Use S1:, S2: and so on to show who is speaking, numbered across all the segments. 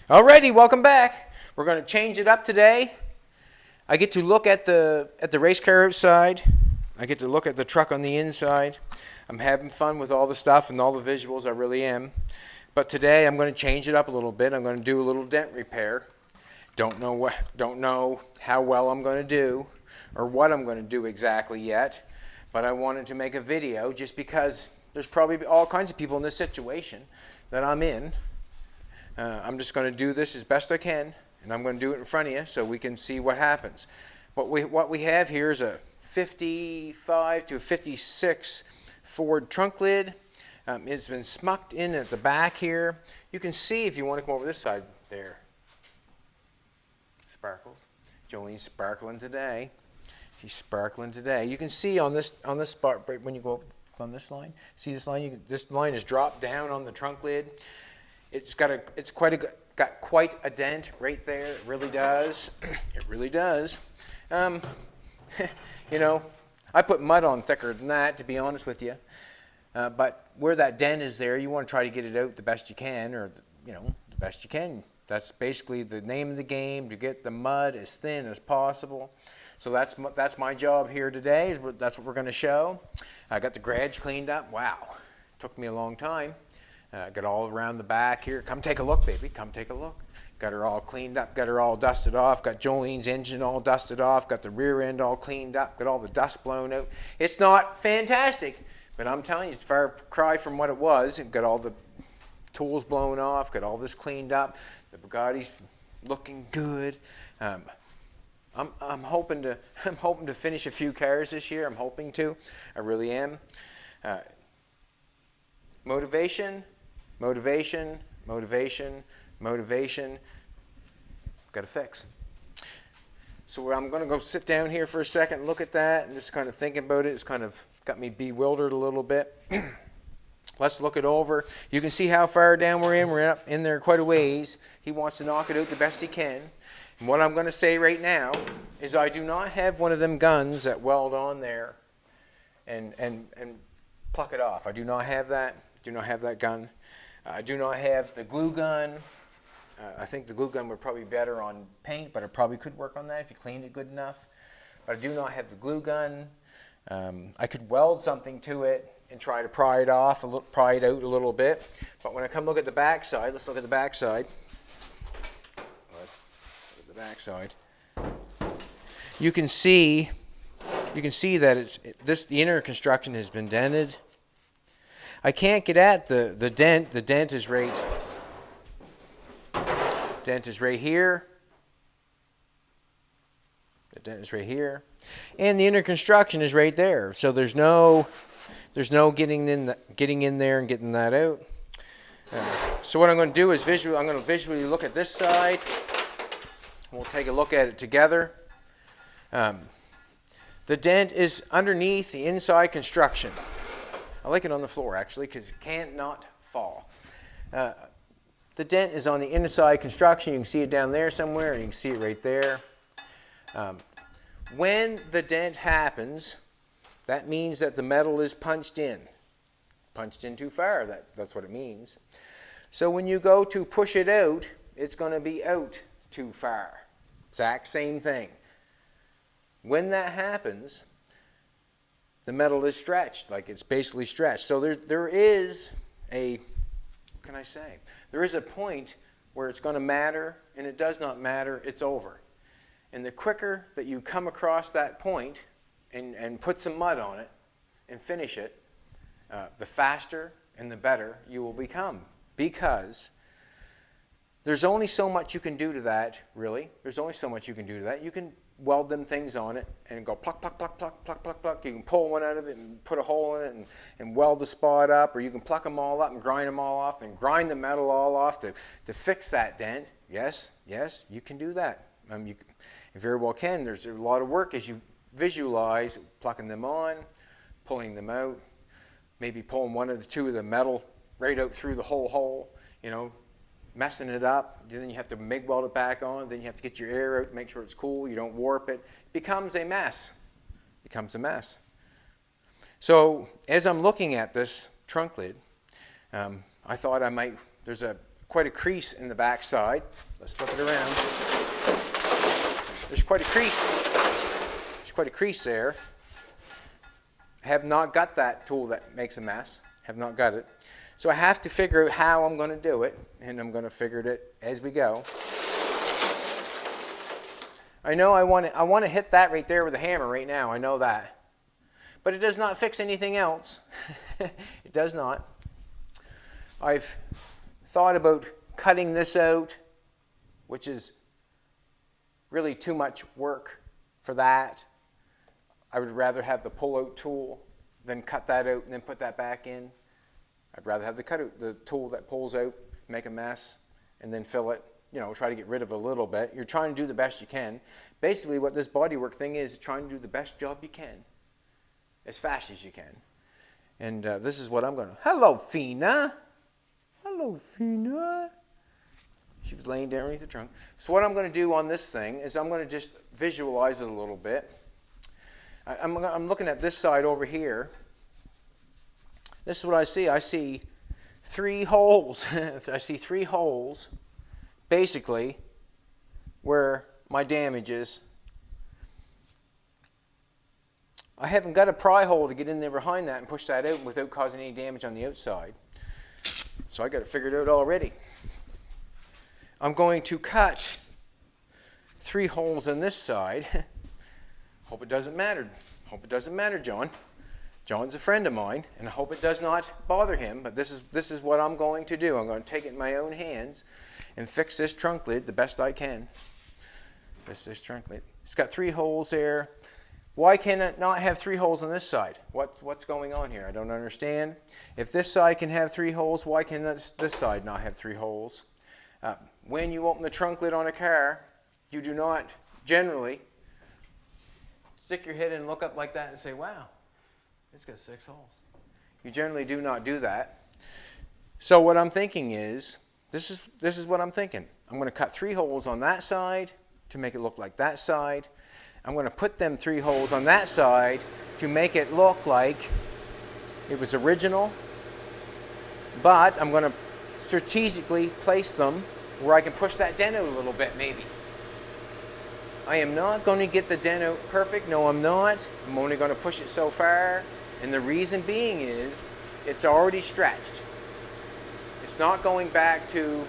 S1: Alrighty, welcome back. We're going to change it up today. I get to look at the race car outside. I get to look at the truck on the inside. I'm having fun with all the stuff and all the visuals. I really am. But today I'm going to change it up a little bit. I'm going to do a little dent repair. Don't know how well I'm going to do or what I'm going to do exactly yet. But I wanted to make a video just because there's probably all kinds of people in this situation that I'm in. I'm just going to do this as best I can, and I'm going to do it in front of you so we can see what happens. What we have here is a 55 to 56 Ford trunk lid. It's been smucked in at the back here. You can see if you want to come over this side there. Sparkles. Jolene's sparkling today. She's sparkling today. You can see on this spot when you go on this line. See this line? This line is dropped down on the trunk lid. It's got quite a dent right there. It really does. It really does. You know, I put mud on thicker than that, to be honest with you. But where that dent is there, you want to try to get it out the best you can, or the best you can. That's basically the name of the game, to get the mud as thin as possible. So that's my job here today. That's what we're going to show. I got the garage cleaned up. Wow, took me a long time. Got all around the back here. Come take a look, baby. Come take a look. Got her all cleaned up. Got her all dusted off. Got Jolene's engine all dusted off. Got the rear end all cleaned up. Got all the dust blown out. It's not fantastic, but I'm telling you, it's a far cry from what it was. Got all the tools blown off. Got all this cleaned up. The Bugatti's looking good. I'm hoping to finish a few cars this year. I'm hoping to. I really am. Motivation. Motivation, motivation, motivation. Got to fix. So I'm going to go sit down here for a second and look at that and just kind of think about it. It's kind of got me bewildered a little bit. Let's look it over. You can see how far down we're in. We're up in there quite a ways. He wants to knock it out the best he can. And what I'm going to say right now is I do not have one of them guns that weld on there and pluck it off. I do not have that. Do not have that gun. I do not have the glue gun. I think the glue gun would probably be better on paint, but it probably could work on that if you cleaned it good enough. But I do not have the glue gun. I could weld something to it and try to pry it off, pry it out a little bit. But when I come look at the back side, let's look at the back side. Let's look at the back side. You can see that the inner construction has been dented. I can't get at the dent. The dent is right here. The dent is right here. And the inner construction is right there. So there's no getting in there and getting that out. So what I'm going to do is I'm going to visually look at this side. We'll take a look at it together. The dent is underneath the inside construction. I like it on the floor, actually, because it can't not fall. The dent is on the inside construction. You can see it down there somewhere, and you can see it right there. When the dent happens, that means that the metal is punched in. Punched in too far, that's what it means. So when you go to push it out, it's going to be out too far. Exact same thing. When that happens, the metal is stretched, like it's basically stretched. So there is a, what can I say? There is a point where it's going to matter, and it does not matter, it's over. And the quicker that you come across that point and put some mud on it and finish it, the faster and the better you will become. Because there's only so much you can do to that, really. There's only so much you can do to that. You can weld them things on it and go pluck, pluck, pluck, pluck, pluck, pluck, pluck. You can pull one out of it and put a hole in it and weld the spot up, or you can pluck them all up and grind them all off and grind the metal all off to fix that dent. Yes, you can do that. You very well can. There's a lot of work as you visualize plucking them on, pulling them out, maybe pulling one or two of the metal right out through the whole hole, messing it up. Then you have to MIG weld it back on. Then you have to get your air out, make sure it's cool. You don't warp it. It becomes a mess. So as I'm looking at this trunk lid, I thought I might, there's a quite a crease in the back side. Let's flip it around. There's quite a crease. There's quite a crease there. I have not got that tool that makes a mess. Have not got it. So I have to figure out how I'm going to do it, and I'm going to figure it as we go. I know I want to hit that right there with a hammer right now. I know that. But it does not fix anything else. It does not. I've thought about cutting this out, which is really too much work for that. I would rather have the pull-out tool than cut that out and then put that back in. I'd rather have the tool that pulls out, make a mess, and then fill it. You know, try to get rid of a little bit. You're trying to do the best you can. Basically, what this bodywork thing is trying to do the best job you can, as fast as you can. And this is what I'm going to. Hello, Fina. Hello, Fina. She was laying down underneath the trunk. So what I'm going to do on this thing is I'm going to just visualize it a little bit. I'm looking at this side over here. This is what I see. I see 3 holes. I see 3 holes, basically, where my damage is. I haven't got a pry hole to get in there behind that and push that out without causing any damage on the outside. So I got it figured out already. I'm going to cut 3 holes on this side. Hope it doesn't matter. Hope it doesn't matter, John. John's a friend of mine, and I hope it does not bother him, but this is what I'm going to do. I'm going to take it in my own hands and fix this trunk lid the best I can. This trunk lid. It's got 3 holes there. Why can it not have 3 holes on this side? What's going on here? I don't understand. If this side can have 3 holes, why can this side not have 3 holes? When you open the trunk lid on a car, you do not generally stick your head in and look up like that and say, wow, it's got 6 holes. You generally do not do that. So what I'm thinking is, this is what I'm thinking. I'm going to cut 3 holes on that side to make it look like that side. I'm going to put them 3 holes on that side to make it look like it was original, but I'm going to strategically place them where I can push that dent out a little bit, maybe. I am not going to get the dent out perfect. No, I'm not. I'm only going to push it so far, and the reason being is it's already stretched. It's not going back to,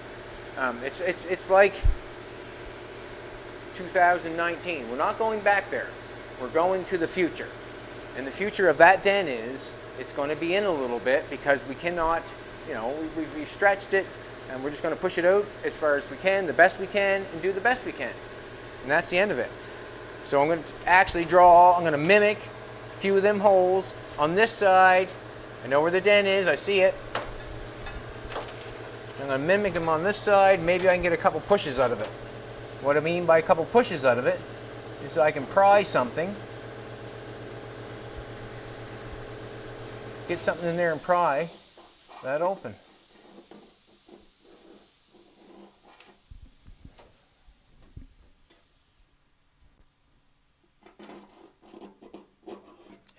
S1: it's like 2019. We're not going back there. We're going to the future. And the future of that dent is it's going to be in a little bit because we cannot, you know, we've stretched it, and we're just going to push it out as far as we can, the best we can, and do the best we can. And that's the end of it. So I'm going to actually I'm going to mimic a few of them holes on this side. I know where the dent is. I see it. I'm going to mimic them on this side. Maybe I can get a couple pushes out of it. What I mean by a couple pushes out of it is so I can pry something. Get something in there and pry that open.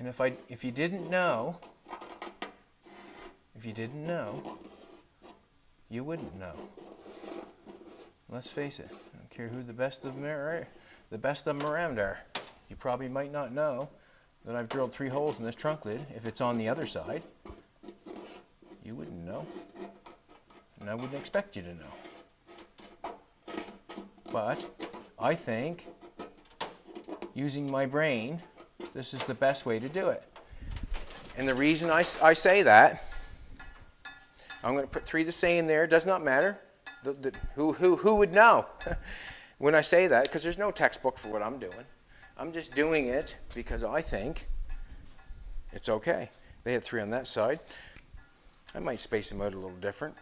S1: And if you didn't know, you wouldn't know. Let's face it, I don't care who the best of them around are. You probably might not know that I've drilled 3 holes in this trunk lid. If it's on the other side, you wouldn't know. And I wouldn't expect you to know. But I think using my brain, this is the best way to do it. And the reason I say that, I'm going to put 3 the same there. It does not matter. Who would know when I say that? Because there's no textbook for what I'm doing. I'm just doing it because I think it's okay. They had 3 on that side. I might space them out a little different.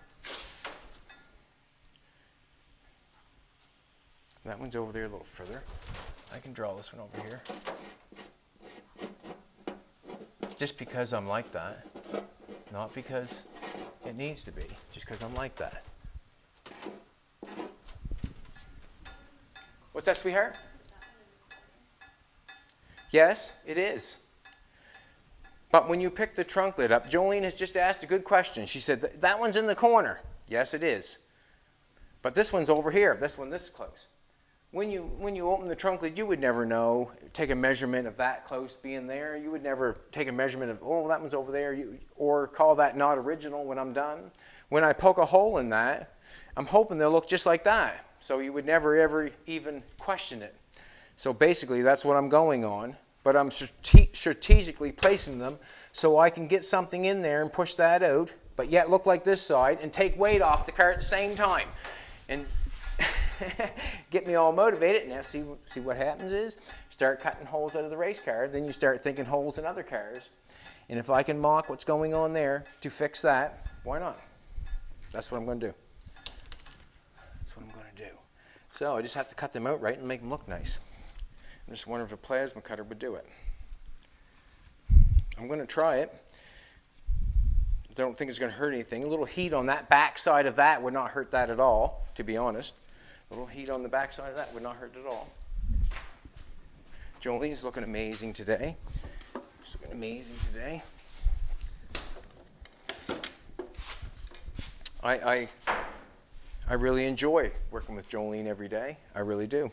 S1: That one's over there a little further. I can draw this one over here. Just because I'm like that. Not because it needs to be. Just because I'm like that. What's that, sweetheart? Yes, it is. But when you pick the trunk lid up, Jolene has just asked a good question. She said, that one's in the corner. Yes, it is. But this one's over here, this one this close. When you open the trunk lid, you would never know, take a measurement of that close being there. You would never take a measurement of, oh, that one's over there, or call that not original when I'm done. When I poke a hole in that, I'm hoping they'll look just like that. So you would never ever even question it. So basically that's what I'm going on, but I'm strategically placing them so I can get something in there and push that out, but yet look like this side and take weight off the car at the same time. And get me all motivated. Now see what happens is, start cutting holes out of the race car, then you start thinking holes in other cars. And if I can mock what's going on there to fix that, why not? That's what I'm going to do. That's what I'm going to do. So I just have to cut them out right and make them look nice. I'm just wondering if a plasma cutter would do it. I'm going to try it. I don't think it's going to hurt anything. A little heat on that back side of that would not hurt that at all, to be honest. A little heat on the back side of that would not hurt at all. Jolene's looking amazing today. She's looking amazing today. I really enjoy working with Jolene every day. I really do.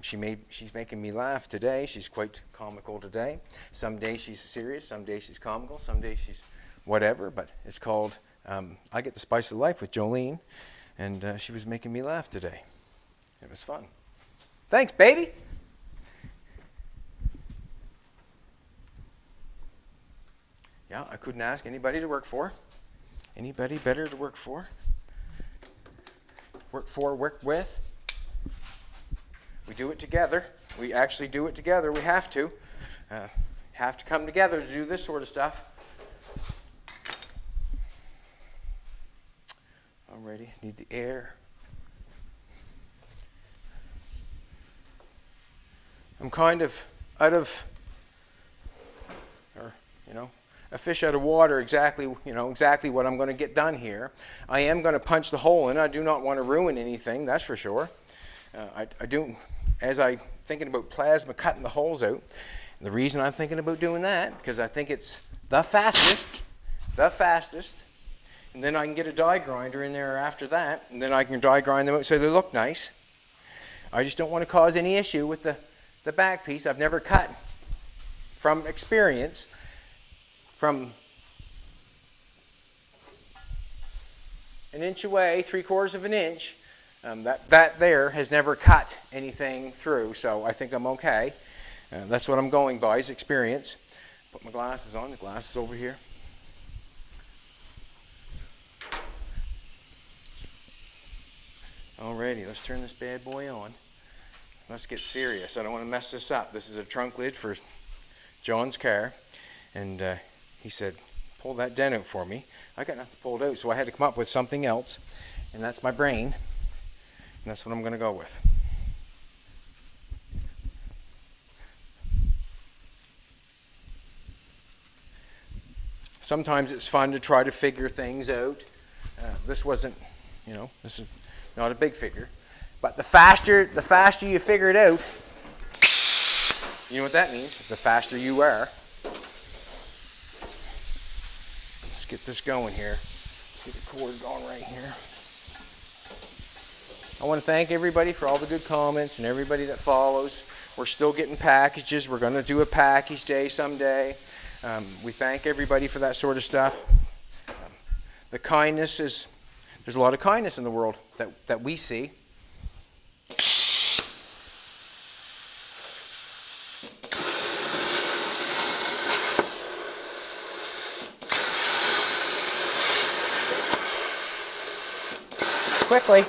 S1: She's making me laugh today. She's quite comical today. Some days she's serious, some days she's comical, some days she's whatever, but it's called I Get the Spice of Life with Jolene, and she was making me laugh today. It was fun. Thanks, baby. Yeah, I couldn't ask anybody to work for. Anybody better to work for? Work with. We do it together. We actually do it together. We have to. Have to come together to do this sort of stuff. Alrighty, need the air. I'm kind of out of, a fish out of water, exactly what I'm going to get done here. I am going to punch the hole in. I do not want to ruin anything, that's for sure. I do, as I'm thinking about plasma cutting the holes out, the reason I'm thinking about doing that, because I think it's the fastest, and then I can get a die grinder in there after that, and then I can die grind them out so they look nice. I just don't want to cause any issue with the back piece. I've never cut, from experience, from an inch away, 3/4 of an inch, that there has never cut anything through, so I think I'm okay. That's what I'm going by, is experience. Put my glasses on, the glasses over here. Alrighty, let's turn this bad boy on. Let's get serious. I don't want to mess this up. This is a trunk lid for John's car, and he said, pull that dent out for me. I got nothing pulled out, so I had to come up with something else, and that's my brain, and that's what I'm going to go with. Sometimes it's fun to try to figure things out. This wasn't, this is not a big figure, but the faster you figure it out, you know what that means? The faster you are. Let's get this going here. Let's get the cord going right here. I want to thank everybody for all the good comments and everybody that follows. We're still getting packages. We're going to do a package day someday. We thank everybody for that sort of stuff. The kindness is, there's a lot of kindness in the world that we see. Quickly.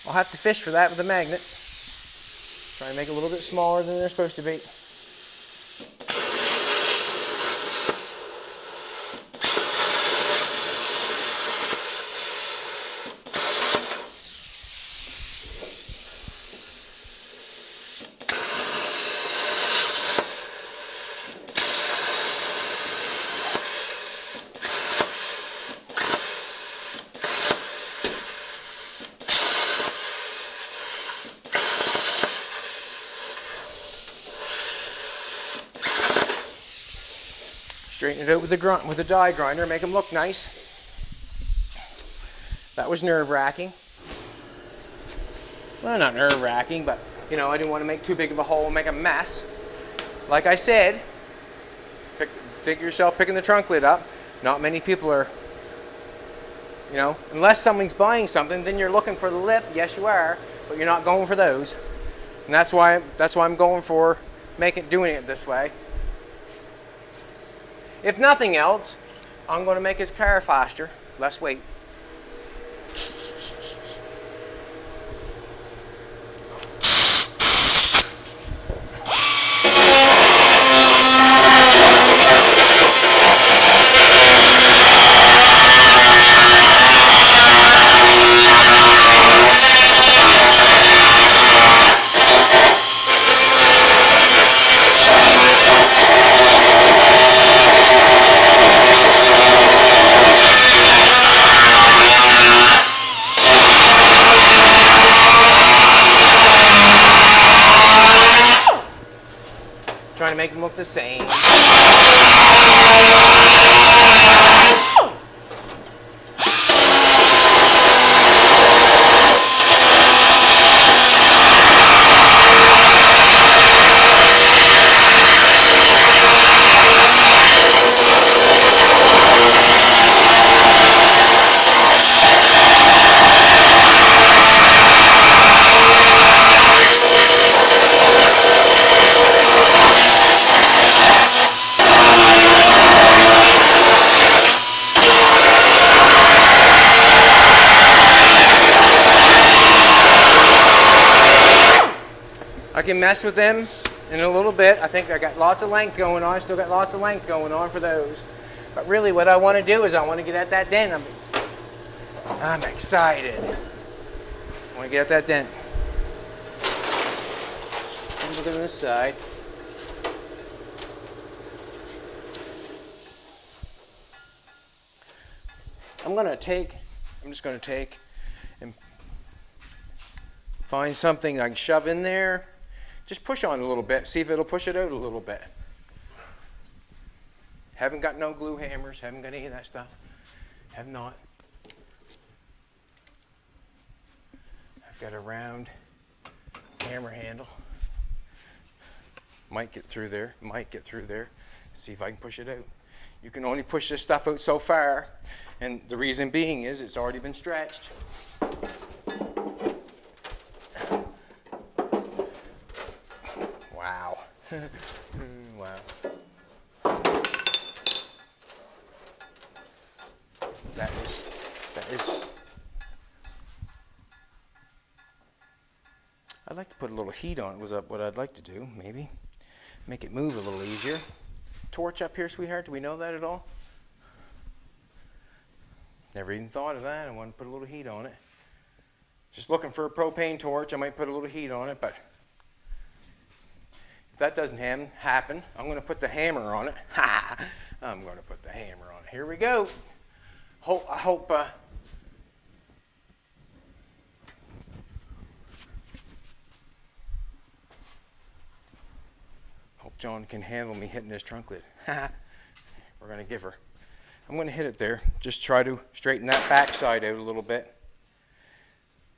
S1: I'll have to fish for that with a magnet. Try and make it a little bit smaller than they're supposed to be. Straighten it out with the die grinder, make them look nice. That was nerve-wracking. Well, not nerve-wracking, but you know, I didn't want to make too big of a hole and make a mess. Like I said, think of yourself picking the trunk lid up. Not many people are, you know, unless someone's buying something, then you're looking for the lip. Yes, you are, but you're not going for those. And that's why I'm going for doing it this way. If nothing else, I'm going to make his car faster, less weight. Trying to make them look the same. I can mess with them in a little bit. I think I got lots of length going on. Still got lots of length going on for those. But really what I want to do is I want to get at that dent. I'm excited. I want to get at that dent. Look at this side. I'm just going to take and find something I can shove in there. Just push on a little bit, see if it'll push it out a little bit. Haven't got no glue hammers, haven't got any of that stuff. Have not. I've got a round hammer handle. Might get through there, See if I can push it out. You can only push this stuff out so far, and the reason being is it's already been stretched. Wow. Wow. That is. I'd like to put a little heat on it, was what I'd like to do, maybe. Make it move a little easier. Torch up here, sweetheart, do we know that at all? Never even thought of that. I want to put a little heat on it. Just looking for a propane torch. I might put a little heat on it, but if that doesn't happen, I'm going to put the hammer on it. I'm going to put the hammer on it. Here we go. I hope John can handle me hitting this trunk lid. We're going to give her. I'm going to hit it there. Just try to straighten that back side out a little bit.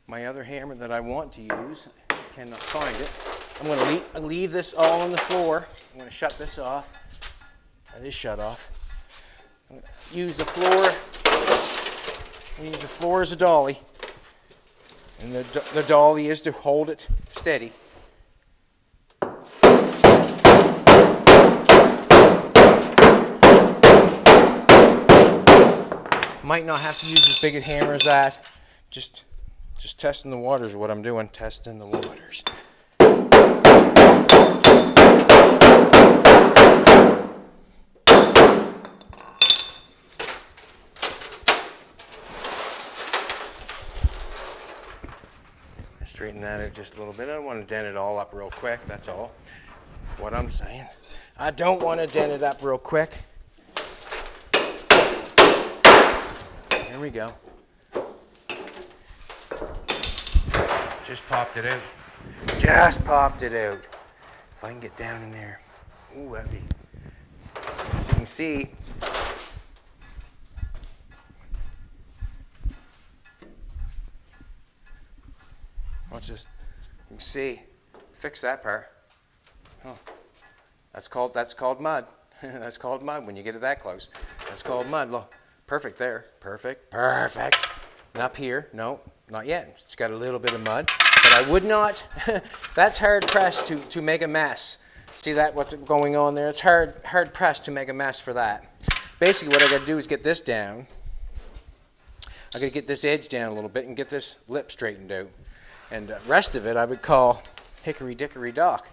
S1: My other hammer that I want to use, I cannot find it. I'm going to leave this all on the floor. I'm going to shut this off. That is shut off. I'm going to use the floor. Use the floor as a dolly. And the dolly is to hold it steady. Might not have to use as big a hammer as that. Just testing the waters is what I'm doing. Testing the waters. Straighten that out just a little bit. I don't want to dent it all up real quick. That's all. What I'm saying. I don't want to dent it up real quick. There we go. Just popped it out. Just popped it out. If I can get down in there. Ooh, that'd be. As you can see. Watch this. You can see. Fix that part. Oh, that's called mud. That's called mud when you get it that close. That's called mud. Look, perfect there. Perfect. Perfect. And up here, no, not yet. It's got a little bit of mud, but I would not. That's hard pressed to make a mess. See that what's going on there? It's hard pressed to make a mess for that. Basically, what I got to do is get this down. I got to get this edge down a little bit and get this lip straightened out. And the rest of it, I would call hickory dickory dock.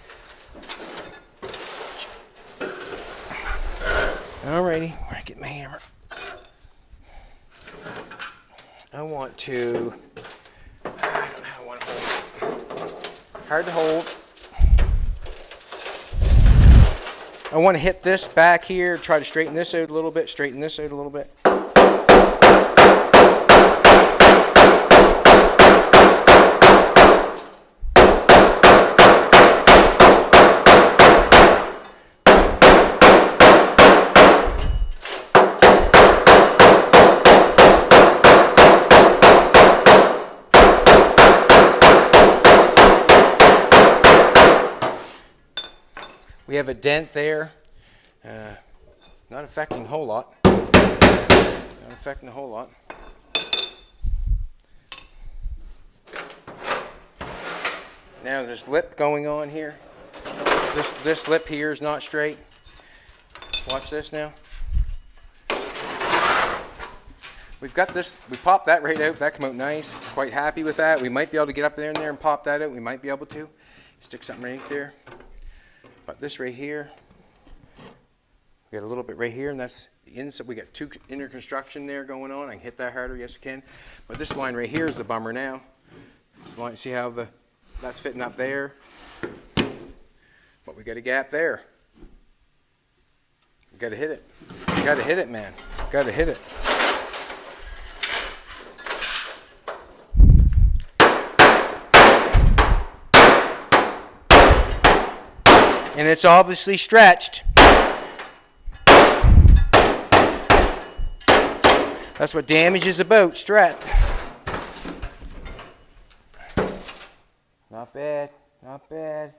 S1: Alrighty, where I get my hammer. I want to, I don't know how I want to hold it. Hard to hold. I want to hit this back here, try to straighten this out a little bit, straighten this out a little bit. We have a dent there, not affecting a whole lot. Not affecting a whole lot. Now this lip going on here. This lip here is not straight. Watch this now. We've got this, we popped that right out, that came out nice. Quite happy with that. We might be able to get up there and pop that out. We might be able to. Stick something right there. But this right here, we got a little bit right here, and that's the inside. We got two inner construction there going on. I can hit that harder, yes I can. But this line right here is the bummer now. This line, see how that's fitting up there? But we got a gap there. We got to hit it. You got to hit it, man. Got to hit it. And it's obviously stretched. That's what damage is about, stretch. Not bad, not bad.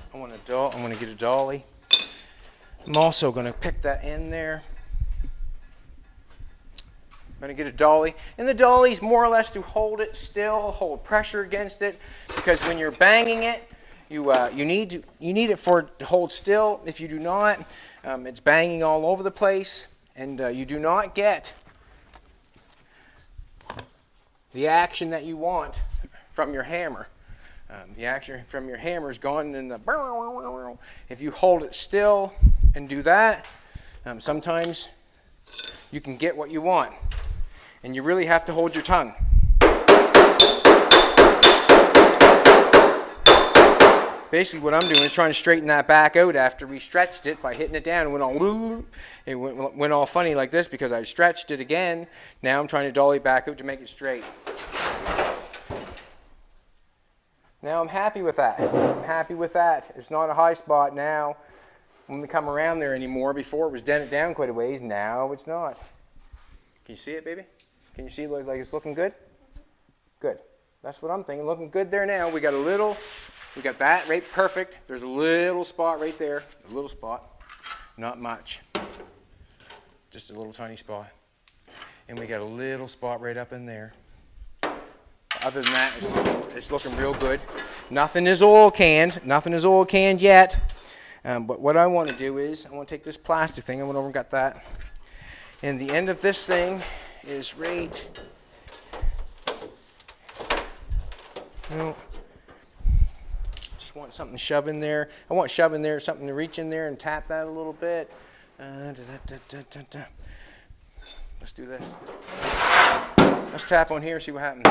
S1: I want to get a dolly. I'm also going to pick that in there. I'm going to get a dolly. And the dolly is more or less to hold it still, hold pressure against it. Because when you're banging it, you need it to hold still. If you do not, it's banging all over the place. And you do not get the action that you want from your hammer. The action from your hammer is gone in the... If you hold it still and do that, sometimes you can get what you want. And you really have to hold your tongue. Basically what I'm doing is trying to straighten that back out after we stretched it by hitting it down. It went all funny like this because I stretched it again. Now I'm trying to dolly back out to make it straight. Now I'm happy with that. I'm happy with that. It's not a high spot now when we come around there anymore. Before it was dented down quite a ways. Now it's not. Can you see it, baby? Can you see it like it's looking good? Good. That's what I'm thinking. Looking good there now. We got that right perfect. There's a little spot right there. A little spot. Not much. Just a little tiny spot. And we got a little spot right up in there. Other than that, it's looking real good. Nothing is oil canned. Nothing is oil canned yet. But what I want to do is, I want to take this plastic thing. I went over and got that. And the end of this thing is right. Just want something to shove in there. I want to shove in there, something to reach in there and tap that a little bit. Let's do this. Let's tap on here, see what happens.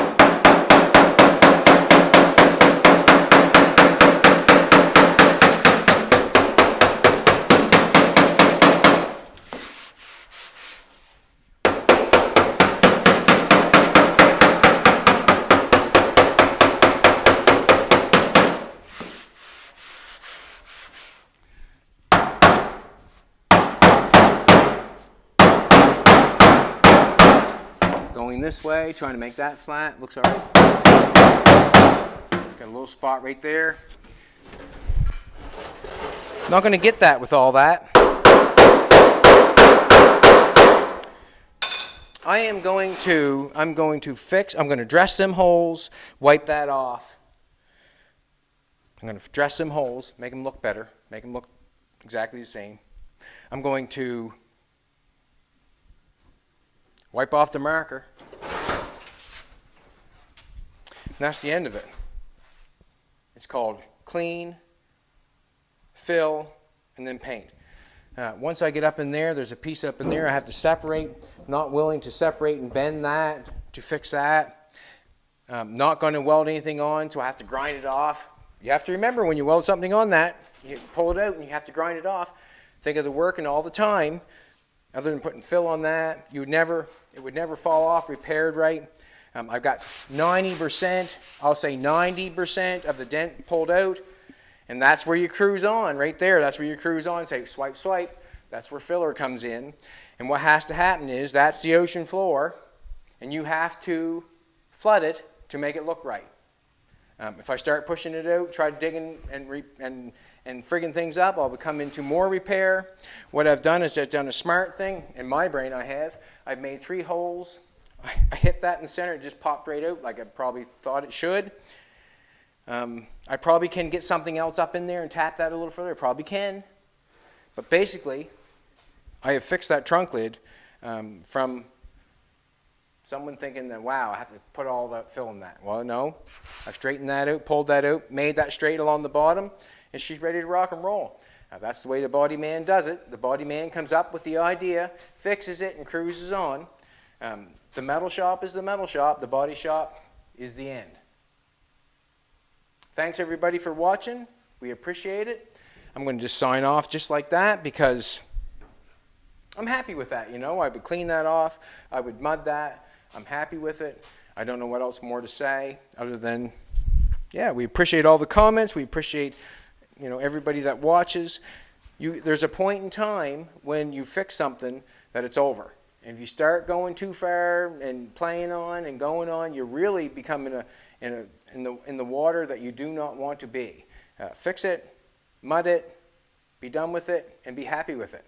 S1: this way, trying to make that flat. Looks all right. Got a little spot right there. Not going to get that with all that. I'm going to dress them holes, wipe that off. I'm going to dress them holes, make them look better, make them look exactly the same. I'm going to wipe off the marker. And that's the end of it. It's called clean, fill, and then paint. Once I get up in there, there's a piece up in there I have to separate. Not willing to separate and bend that to fix that. Not going to weld anything on, so I have to grind it off. You have to remember when you weld something on that, you pull it out and you have to grind it off. Think of the work and all the time. Other than putting fill on that, it would never fall off repaired right. I've got 90%, I'll say 90% of the dent pulled out. And that's where you cruise on, right there. That's where you cruise on. Say, swipe, swipe. That's where filler comes in. And what has to happen is that's the ocean floor, and you have to flood it to make it look right. If I start pushing it out, try digging and frigging things up, I'll come into more repair. What I've done is I've done a smart thing. In my brain I've made 3 holes. I hit that in the center. It just popped right out like I probably thought it should. I probably can get something else up in there and tap that a little further. I probably can. But basically, I have fixed that trunk lid from someone thinking that, wow, I have to put all that fill in that. Well, no. I've straightened that out, pulled that out, made that straight along the bottom, and she's ready to rock and roll. Now, that's the way the body man does it. The body man comes up with the idea, fixes it, and cruises on. The metal shop is the metal shop. The body shop is the end. Thanks, everybody, for watching. We appreciate it. I'm going to just sign off just like that because I'm happy with that, you know. I would clean that off. I would mud that. I'm happy with it. I don't know what else more to say other than, yeah, we appreciate all the comments. We appreciate, you know, everybody that watches. There's a point in time when you fix something that it's over. And if you start going too far and playing on and going on, you're really becoming in the water that you do not want to be. Fix it, mud it, be done with it, and be happy with it.